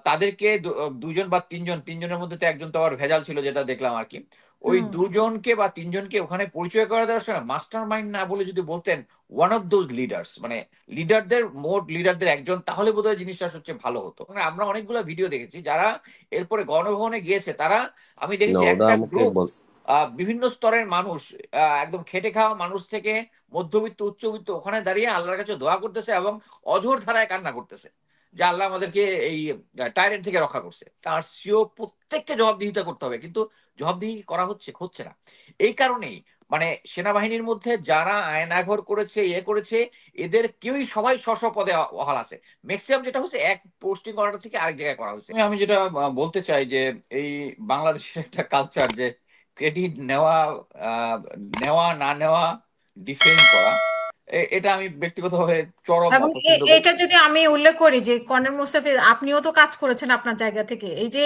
তাদেরকে দুজন বা তিনজনের মধ্যে তো একজন তো আবার ভেজাল ছিল, যেটা দেখলাম আর কি। ওই হুম। দুজনকে বা তিনজনকে ওখানে পরিচয় করে দেওয়ার সময় মাস্টার মাইন্ড না বলে যদি বলতেন ওয়ান অফ দোজ লিডার্স, মানে মোট লিডারদের একজন, তাহলে বোধহয় জিনিসটা সবচেয়ে ভালো হতো। মানে আমরা অনেকগুলো ভিডিও দেখেছি যারা এরপরে গণভবনে গিয়েছে, তারা আমি না, দেখেছি ওটা একটা আমাকে গ্রুপ, বল। বিভিন্ন স্তরের মানুষ, একদম খেটে খাওয়া মানুষ থেকে মধ্যবিত্ত উচ্চবিত্ত, ওখানে দাঁড়িয়ে আল্লাহর কাছে দোয়া করতেছে এবং অঝোর ধারায় কান্না করতেছে যে আল্লাহ আমাদেরকে এই টাইরেন্ট থেকে রক্ষা করছে। তার সিও প্রত্যেককে জবাবদিহিতা করতে হবে, কিন্তু জবাবদিহি করা হচ্ছে না। এই কারণেই মানে সেনাবাহিনীর মধ্যে যারা আয়নাঘর করেছে, করেছে, এদের কেউই সবাই স্ব পদে বহাল আছে। ম্যাক্সিমাম যেটা হচ্ছে এক পোস্টিং অর্ডার থেকে আরেক জায়গায় করা হয়েছে। আমি যেটা বলতে চাই যে এই বাংলাদেশের একটা কালচার যে ক্রেডিট নেওয়া, আহ, নেওয়া না নেওয়া, ডিফেন্ড করা, এটা আমি ব্যক্তিগতভাবে চরম এবং অপছন্দ করি। এটা যদি আমি উল্লেখ করি যে কর্নেল মুস্তাফিজ, আপনিও তো কাজ করেছেন আপনার জায়গা থেকে। এই যে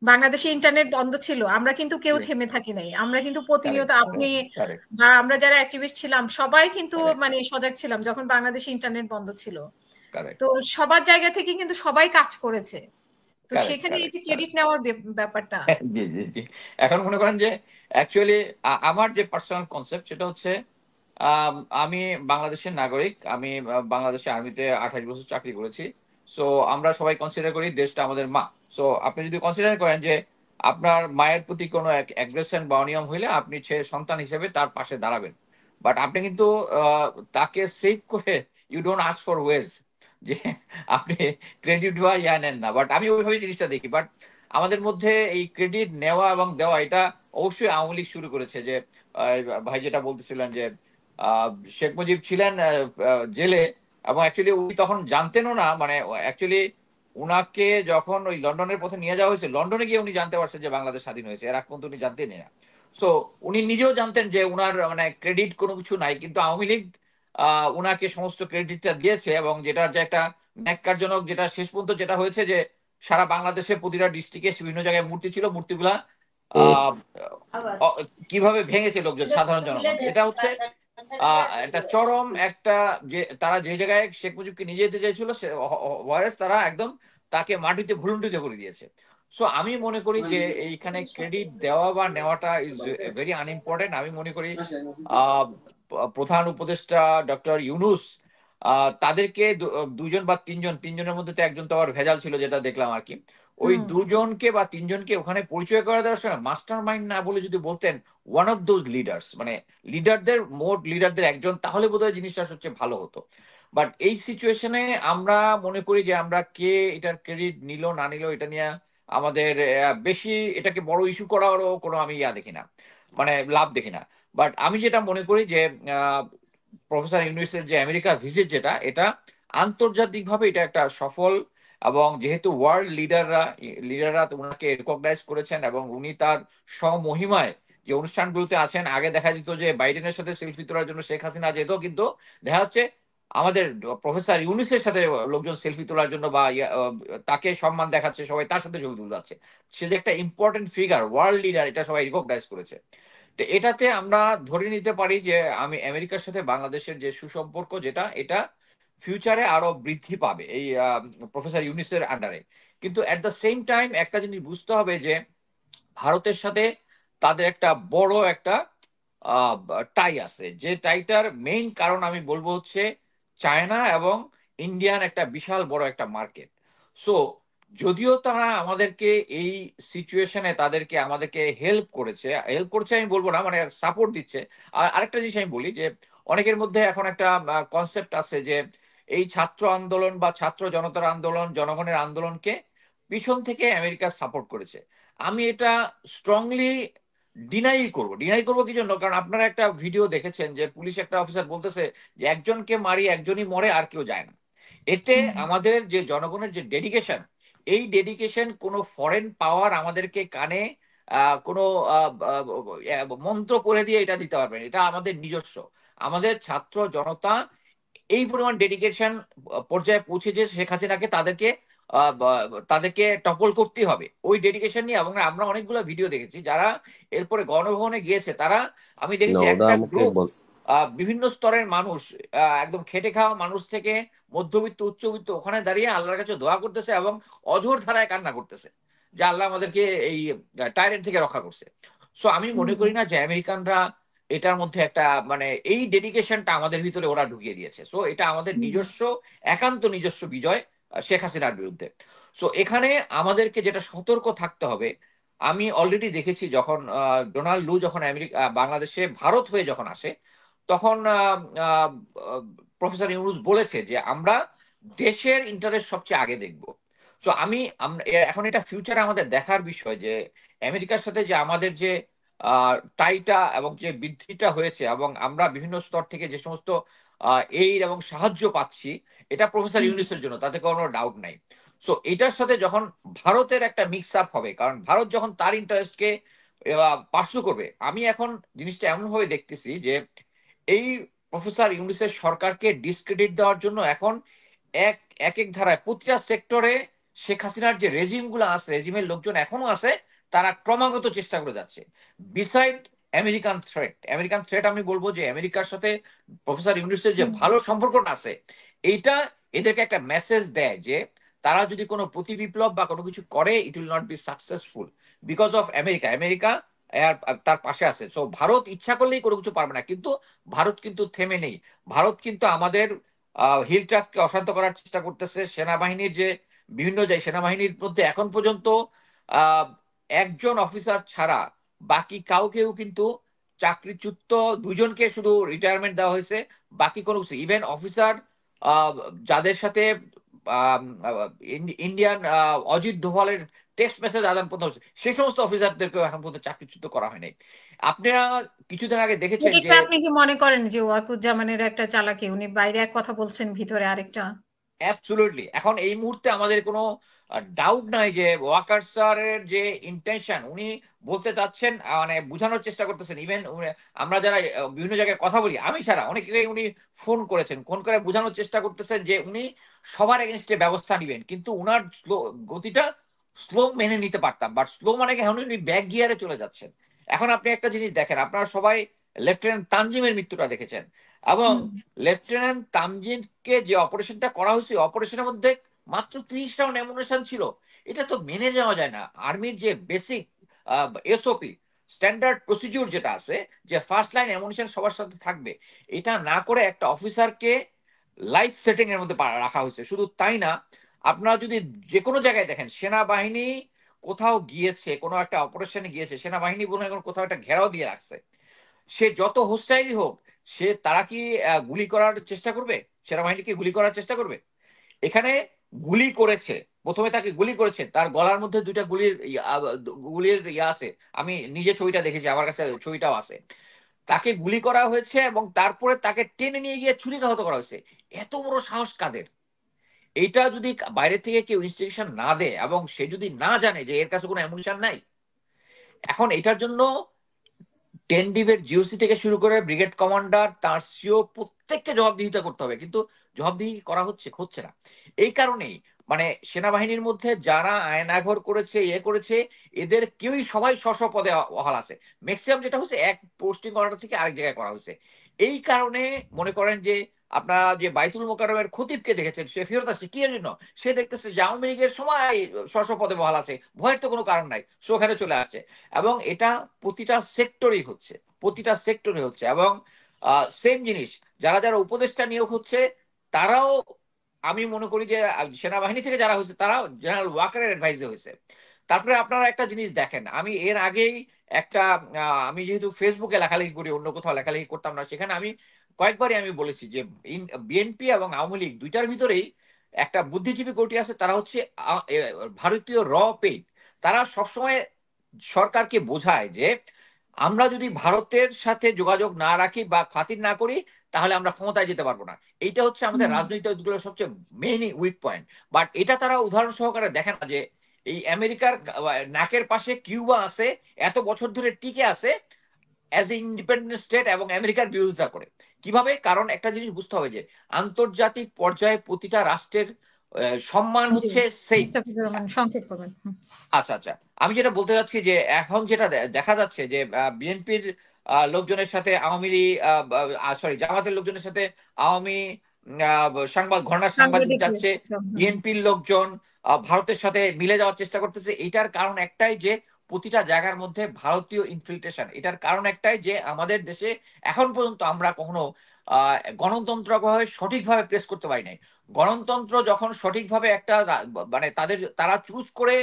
বাংলাদেশে ইন্টারনেট বন্ধ ছিল, আমরা কিন্তু কেউ থেমে থাকি নাই। আমরা কিন্তু প্রতিনিয়ত, কারেক্ট, আপনি কারেক্ট, বা আমরা যারা অ্যাক্টিভিস্ট ছিলাম সবাই কিন্তু কারেক্ট, মানে সজাগ ছিলাম যখন বাংলাদেশে ইন্টারনেট বন্ধ ছিল। কারেক্ট, তো সবার জায়গা থেকে কিন্তু সবাই কাজ করেছে। তো কারেক্ট, সেখানে এই কারেক্ট, যে ক্রেডিট কারেক্ট। নেওয়ার ব্যাপারটা। জি, জি, জি। এখন মনে করেন যে অ্যাকচুয়ালি আমার যে পার্সোনাল কনসেপ্ট সেটা হচ্ছে, আম, আমি বাংলাদেশের নাগরিক। আমি বাংলাদেশের আর্মিতে 28 বছর চাকরি করেছি। সো আমরা সবাই কনসিডার করি দেশটা আমাদের মা। সো আপনি যদি কনসিডার করেন যে আপনার মায়ের প্রতি কোনো অ্যাগ্রেশন বা অনিয়ম হইলে আপনি সন্তান হিসেবে তার পাশে দাঁড়াবেন। বাট আপনি কিন্তু আহ, তাকে সেভ করে you don't ask for ways যে আপনি ক্রেডিট বা নেন না। বাট আমি ওইভাবে জিনিসটা দেখি। বাট আমাদের মধ্যে এই ক্রেডিট নেওয়া এবং দেওয়া, এটা অবশ্যই আওয়ামী লীগ শুরু করেছে। যে ভাই যেটা বলতেছিলেন যে আহ, শেখ মুজিব ছিলেন জেলে, এবং অ্যাকচুয়ালি উনি তখন জানতেনও না, মানে অ্যাকচুয়ালি উনাকে যখন ওই লন্ডনের পথে নিয়ে যাওয়া হয়েছে, লন্ডনে গিয়ে উনি জানতে পারছেন যে বাংলাদেশ স্বাধীন হয়েছে। এর আগ পর্যন্ত উনি জানতেনই না। সো উনি নিজেও জানতেন যে উনার মানে ক্রেডিট কোনো কিছু নাই, কিন্তু আওয়ামী লীগ উনাকে সমস্ত ক্রেডিটটা দিয়েছে। এবং যেটা যে একটা ন্যাক্কারজনক, যেটা শেষ পর্যন্ত যেটা হয়েছে যে সারা বাংলাদেশে প্রতিটা ডিস্ট্রিক্টে বিভিন্ন জায়গায় মূর্তি ছিল, মূর্তিগুলা হুম। আহ কিভাবে ভেঙেছে লোকজন, সাধারণ জনগণ। এটা হচ্ছে একটা চরম একটা, যে তারা যে জায়গায় শেখ মুজিবকে নিয়ে যেতে চাইছিল, ওয়ারেস তারা একদম তাকে মাটিতে ভুলুন্ঠিত করে দিয়েছে। সো আমি মনে করি যে এইখানে ক্রেডিট দেওয়া বা নেওয়াটা ইজ ভেরি আনইম্পর্টেন্ট। আমি মনে করি আহ প্রধান উপদেষ্টা ডক্টর ইউনুস, তাদেরকে দুজন বা তিনজনের মধ্যে তো একজন তো আবার ভেজাল ছিল, যেটা দেখলাম আর কি। ওই হুম। দুজনকে বা তিনজনকে ওখানে পরিচয় করে দেওয়ার সময় মাস্টার মাইন্ড না বলে যদি বলতেন ওয়ান অফ দোজ লিডার্স, মানে মোট লিডারদের একজন, তাহলে বোধহয় জিনিসটা সবচেয়ে ভালো হতো। বাট এই সিচুয়েশনে আমরা মনে করি যে আমরা কে এটার ক্রেডিট নিল না নিল এটা নিয়ে আমাদের বেশি এটাকে বড় ইস্যু করারও কোনো আমি দেখি না, মানে লাভ দেখি না। বাট আমি যেটা মনে করি যে প্রফেসর ইউনুসের যে আমেরিকা ভিজিট, যেটা এটা আন্তর্জাতিকভাবে এটা একটা সফল। এবং যেহেতু ওয়ার্ল্ড লিডাররা ওনাকে রেকগনাইজ করেছেন এবং উনি তার স্বমহিমায় যে অনুষ্ঠানগুলোতে আছেন, আগে দেখা যেত যে বাইডেনের সাথে সেলফি তোলার জন্য শেখ হাসিনা যেত, কিন্তু দেখা যাচ্ছে আমাদের প্রফেসর ইউনুসের সাথে লোকজন সেলফি তোলার জন্য বা তাকে সম্মান দেখাচ্ছে, সবাই তার সাথে ছবি তুলতে যাচ্ছে। সে যে একটা ইম্পর্টেন্ট ফিগার, ওয়ার্ল্ড লিডার, এটা সবাই রিকগনাইজ করেছে। তো এটাতে আমরা ধরে নিতে পারি যে আমি আমেরিকার সাথে বাংলাদেশের যে সুসম্পর্ক, যেটা এটা ফিউচারে আরো বৃদ্ধি পাবে এই প্রফেসর ইউনিসের আন্ডারে। কিন্তু এট দ্য সেম টাইম একটা জিনিস বুঝতে হবে যে ভারতের সাথে তাদের একটা বড় একটা টাই আছে, যে টাইটার মেইন কারণ আমি বলবো হচ্ছে চায়না এবং ইন্ডিয়ান একটা বিশাল বড় একটা মার্কেট। সো যদিও তারা আমাদেরকে এই সিচুয়েশনে তাদেরকে আমাদেরকে হেল্প করছে আমি বলবো না, মানে সাপোর্ট দিচ্ছে। আর আরেকটা জিনিস আমি বলি যে অনেকের মধ্যে এখন একটা কনসেপ্ট আছে যে এই ছাত্র আন্দোলন বা ছাত্র জনতার আন্দোলন, জনগণের আন্দোলনকে পিছন থেকে আমেরিকা সাপোর্ট করেছে। আমি এটা স্ট্রংলি ডিনাই করবো কি জন্য? কারণ আপনারা একটা ভিডিও দেখেছেন যে পুলিশ একটা অফিসার বলতেছে যে একজনকে মারি একজনই মরে, আর কেউ যায় না। এতে হুম। আমাদের যে জনগণের যে ডেডিকেশন, এই ডেডিকেশন কোনো ফরেন পাওয়ার আমাদেরকে কানে কোনো মন্ত্র পড়ে দিয়ে এটা দিতে পারবে না। এটা আমাদের নিজস্ব, আমাদের ছাত্র জনতা এই পরিমাণ ডেডিকেশন পর্যায়ে পৌঁছেছে শেখ হাসিনাকে তাদেরকে টপল করতেই হবে ওই ডেডিকেশন নিয়ে। এবং আমরা অনেকগুলো ভিডিও দেখেছি যারা এরপরে গণভবনে গিয়েছে, তারা আমি না, দেখেছি ওটা একটা আমাকে গ্রুপ, বল। বিভিন্ন স্তরের মানুষ, একদম খেটে খাওয়া মানুষ থেকে মধ্যবিত্ত উচ্চবিত্ত, ওখানে দাঁড়িয়ে আল্লাহর কাছে দোয়া করতেছে এবং অঝোর ধারায় কান্না করতেছে যে আল্লাহ আমাদেরকে এই টাইরেন্ট থেকে রক্ষা করছে। সো আমি মনে করি না যে আমেরিকানরা এটার মধ্যে একটা মানে এই ডেডিকেশনটা আমাদের ভিতরে ওরা ঢুকিয়ে দিয়েছে। সো এটা আমাদের নিজস্ব একান্ত নিজস্ব বিজয় শেখ হাসিনার বিরুদ্ধে। সো এখানে আমাদেরকে যেটা সতর্ক থাকতে হবে, আমি অলরেডি দেখেছি যখন ডোনাল্ড লু যখন আমেরিকা বাংলাদেশে ভারত হয়ে যখন আসে, তখন প্রফেসর ইউনুস বলেছে যে আমরা দেশের ইন্টারেস্ট সবচেয়ে আগে দেখব। তো এখন এটা ফিউচারে আমাদের দেখার বিষয় যে আমেরিকার সাথে যে আমাদের যে টাইটা এবং যে বৃদ্ধিটা হয়েছে এবং আমরা বিভিন্ন স্তর থেকে যে সমস্ত এইড এবং সাহায্য পাচ্ছি, এটা প্রফেসর ইউনুসের জন্য, তাতে কোনো ডাউট নাই। সো এটার সাথে যখন ভারতের একটা মিক্স আপ হবে, কারণ ভারত যখন তার ইন্টারেস্টকে পার্সু করবে, আমি এখন জিনিসটা এমন ভাবে দেখতেছি যে এই প্রফেসর ইউনুসের সরকারকে ডিসক্রেডিট দেওয়ার জন্য এখন এক এক এক ধারায় প্রতিটা সেক্টরে শেখ হাসিনার যে রেজিম গুলো আছে, রেজিমের লোকজন এখনো আছে, তারা ক্রমাগত চেষ্টা করে যাচ্ছে। বিসাইড আমেরিকান থ্রেট আমি বলবো যে আমেরিকার সাথে প্রফেসর ইউনুসের যে ভালো সম্পর্কটা আছে, এইটা এদেরকে একটা মেসেজ দেয় যে তারা যদি কোনো প্রতি বিপ্লব বা কোনো কিছু করে, it will not be successful because of America. America তার পাশে আছে। সো ভারত ইচ্ছা করলেই কোনো কিছু পারবে না, কিন্তু ভারত কিন্তু থেমে নেই। ভারত কিন্তু আমাদের হিল ট্রাককে অশান্ত করার চেষ্টা করতেছে। সেনাবাহিনীর যে বিভিন্ন সেনাবাহিনীর মধ্যে এখন পর্যন্ত আহ, একজন অফিসার ছাড়া বাকি কাউকেও কিন্তু চাকরিচ্যুত, দুজনকে শুধু রিটায়ারমেন্ট দেওয়া হয়েছে, বাকি কোনো কিছু ইভেন অফিসার যাদের সাথে ইন্ডিয়ান অজিত দোভালের টেক্সট মেসেজ আদান প্রদান হচ্ছে, সেই সমস্ত অফিসারদেরকেও এখন পর্যন্ত চাকরিচ্যুত করা হয়নি। আপনারা কিছুদিন আগে দেখেছেন যে এদিকে আপনি কি মনে করেন যে ওয়াকুজ্জামানের একটা চালাকি, উনি বাইরে এক কথা বলছেন ভিতরে আরেকটা? অ্যাবসুলুটলি এখন এই মুহূর্তে আমাদের কোনো ডাউট নাই যে ওয়াকার স্যারের যে ইন্টেনশন, উনি বলতে চাচ্ছেন, মানে বোঝানোর চেষ্টা করতেছেন। ইভেন আমরা যারা বিভিন্ন জায়গায় কথা বলি, আমি ছাড়া অনেকেই উনি ফোন করেছেন, ফোন করে বোঝানোর চেষ্টা করতেছেন যে উনি সবার এগেনস্টে ব্যবস্থা নেবেন, কিন্তু উনার গতিটা স্লো মেনে নিতে পারতাম, বাট স্লো মানে কি এখন উনি ব্যাক গিয়ারে চলে যাচ্ছেন। এখন আপনি একটা জিনিস দেখেন, আপনারা সবাই লেফটেন্যান্ট তানজিমের মৃত্যুটা দেখেছেন, এবং হুম। লেফটেন্যান্ট তামজিদকে যে অপারেশনটা করা হয়েছে, অপারেশনের মধ্যে মাত্র 30 রাউন্ড অ্যামুনেশন ছিল। এটা তো মেনে যাওয়া যায় না। আর্মির যে বেসিক এসওপি, স্ট্যান্ডার্ড প্রসিডিউর যেটা আছে, যে ফার্স্ট লাইন অ্যামুনেশন সবার সাথে থাকবে, এটা না করে একটা অফিসারকে লাইফ সেটিং এর মধ্যে রাখা হয়েছে। শুধু তাই না, আপনারা যদি যে কোনো জায়গায় দেখেন, সেনাবাহিনী কোথাও গিয়েছে, কোনো একটা অপারেশনে গিয়েছে, সেনাবাহিনী বলে এখন কোথাও একটা ঘেরাও দিয়ে রাখছে, সে যত হোস্টাইলই হোক, তারা কি গুলি করার চেষ্টা করবে? সেনাবাহিনীকে গুলি করার চেষ্টা করবে? এখানে গুলি করেছে, প্রথমে তাকে গুলি করেছে, তার গলার মধ্যে দুইটা গুলির ইয়া আছে। আমি নিজে ছবিটা দেখেছি, আমার কাছে ছবিটাও আছে। তাকে গুলি করা হয়েছে এবং তারপরে তাকে টেনে নিয়ে গিয়ে ছুরিকাহত করা হয়েছে। এত বড় সাহস কাদের? এইটা যদি বাইরে থেকে কেউ ইনস্ট্রাকশন না দেয় এবং সে যদি না জানে যে এর কাছে কোনো অ্যামুনিশন নাই, এখন এটার জন্য টেন ডিভের জিওসি থেকে শুরু করে ব্রিগেড কমান্ডার, তার সিও, প্রত্যেককে জবাবদিহিতা করতে হবে, কিন্তু জবাবদিহি করা হচ্ছে না। এই কারণেই মানে সেনাবাহিনীর মধ্যে যারা আয়নাঘর করেছে, করেছে, এদের কেউই সবাই স্ব স্ব পদে বহাল আছে। ম্যাক্সিমাম যেটা হচ্ছে এক পোস্টিং অর্ডার থেকে আরেক জায়গায় করা হয়েছে। এই কারণে মনে করেন যে আপনারা যে বাইতুল মোকাররমের খতিবকে দেখেছেন, সে ফেরত আসছে কি এর জন্য? সে দেখতেছে যে আওয়ামী লীগের সময় স্ব স্ব পদে বহাল আছে, ভয়ের তো কোনো কারণ নাই, সে ওখানে চলে আসছে। এবং এটা প্রতিটা সেক্টরেই হচ্ছে, প্রতিটা সেক্টরে হচ্ছে। এবং সেম জিনিস যারা যারা উপদেষ্টা নিয়োগ হচ্ছে, তারাও আমি মনে করি যে সেনাবাহিনী থেকে যারা হয়েছে তারাও জেনারেল ওয়াকারের অ্যাডভাইসে হয়েছে। তারপরে আপনারা একটা জিনিস দেখেন, আমি এর আগেই একটা আমি যেহেতু ফেসবুকে লেখালেখি করি, অন্য কোথাও লেখালেখি করতাম না, সেখানে আমি কয়েকবারই আমি বলেছি যে বিএনপি এবং আওয়ামী লীগ দুইটার ভিতরেই একটা বুদ্ধিজীবী কোটি আছে, তারা হচ্ছে ভারতীয় র পেইড। তারা সবসময় সরকারকে বোঝায় যে আমরা যদি ভারতের সাথে যোগাযোগ না রাখি বা খাতির না করি, তাহলে আমরা ক্ষমতায় যেতে পারবো না। এইটা হচ্ছে আমাদের হুম। রাজনৈতিক দলগুলোর সবচেয়ে মেইন উইক পয়েন্ট। বাট এটা তারা উদাহরণ সহকারে দেখে না যে এই আমেরিকার নাকের পাশে কিউবা আছে, এত বছর ধরে টিকে আছে অ্যাজ এ ইন্ডিপেন্ডেন্ট স্টেট এবং আমেরিকার বিরোধিতা করে। কিভাবে? কারণ একটা জিনিস বুঝতে হবে যে আন্তর্জাতিক পর্যায়ে প্রতিটা রাষ্ট্রের সম্মান জি, হচ্ছে সেম। মুস্তাফিজুর রহমান সংক্ষেপ করবেন। হুম। আচ্ছা, আচ্ছা, আমি যেটা বলতে চাচ্ছি যে এখন যেটা দেখা যাচ্ছে যে বিএনপির লোকজনের সাথে আওয়ামী লীগ, সরি, জামাতের লোকজনের সাথে আওয়ামী ঘরনার সাংবাদিক সাংবাদিক যাচ্ছে, বিএনপির লোকজন ভারতের সাথে মিলে যাওয়ার চেষ্টা করতেছে। এটার কারণ একটাই যে প্রতিটা জায়গার মধ্যে ভারতীয় ইনফিল্ট্রেশন। এটার কারণ একটাই যে আমাদের দেশে এখন পর্যন্ত আমরা কখনো গণতন্ত্রভাবে সঠিকভাবে প্রেস করতে পারি নাই। গণতন্ত্র যখন সঠিকভাবে একটা মানে তারা চুজ করে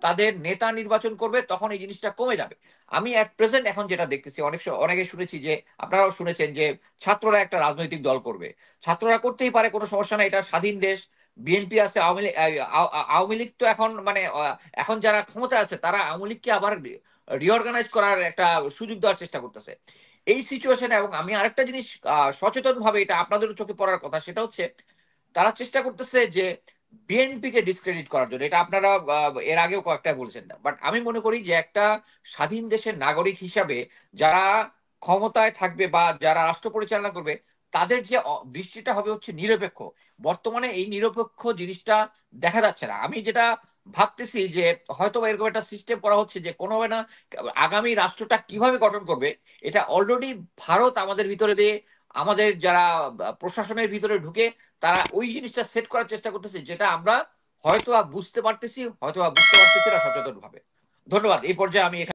তাদের নেতা নির্বাচন করবে, তখন এই জিনিসটা কমে যাবে। আমি অ্যাট প্রেজেন্ট এখন যেটা দেখতেছি, অনেকে শুনেছি যে, আপনারাও শুনেছেন যে ছাত্ররা একটা রাজনৈতিক দল করবে। ছাত্ররা করতেই পারে, কোনো সমস্যা নাই, এটা স্বাধীন দেশ। বিএনপি আছে, আওয়ামী লীগ তো এখন মানে এখন যারা ক্ষমতা আছে তারা আওয়ামী লীগকে আবার রিঅর্গানাইজ করার একটা সুযোগ দেওয়ার চেষ্টা করতেছে এই সিচুয়েশনে। এবং আমি আরেকটা জিনিস সচেতন ভাবে, এটা আপনাদের চোখে পড়ার কথা, সেটা হচ্ছে তারা চেষ্টা করতেছে যে বিএনপি কে ডিসক্রেডিট করার জন্য। এটা আপনারা এর আগেও কয়েকটা বলছেন না, বাট আমি মনে করি যে একটা স্বাধীন দেশের নাগরিক হিসাবে যারা ক্ষমতায় থাকবে বা যারা রাষ্ট্র পরিচালনা করবে, তাদের যে দৃষ্টিটা হবে হচ্ছে নিরপেক্ষ। বর্তমানে এই নিরপেক্ষ জিনিসটা দেখা যাচ্ছে না। আমি যেটা ভাবতেছি যে হয়তো এরকম একটা সিস্টেম করা হচ্ছে যে কোনো না আগামী রাষ্ট্রটা কিভাবে গঠন করবে, এটা অলরেডি ভারত আমাদের ভিতরে দিয়ে, আমাদের যারা প্রশাসনের ভিতরে ঢুকে তারা ওই জিনিসটা সেট করার চেষ্টা করতেছে, যেটা আমরা হয়তো বুঝতে পারতেছি, হয়তো বুঝতে পারতেছি না সচেতন ভাবে। ধন্যবাদ। এই পর্যায়ে আমি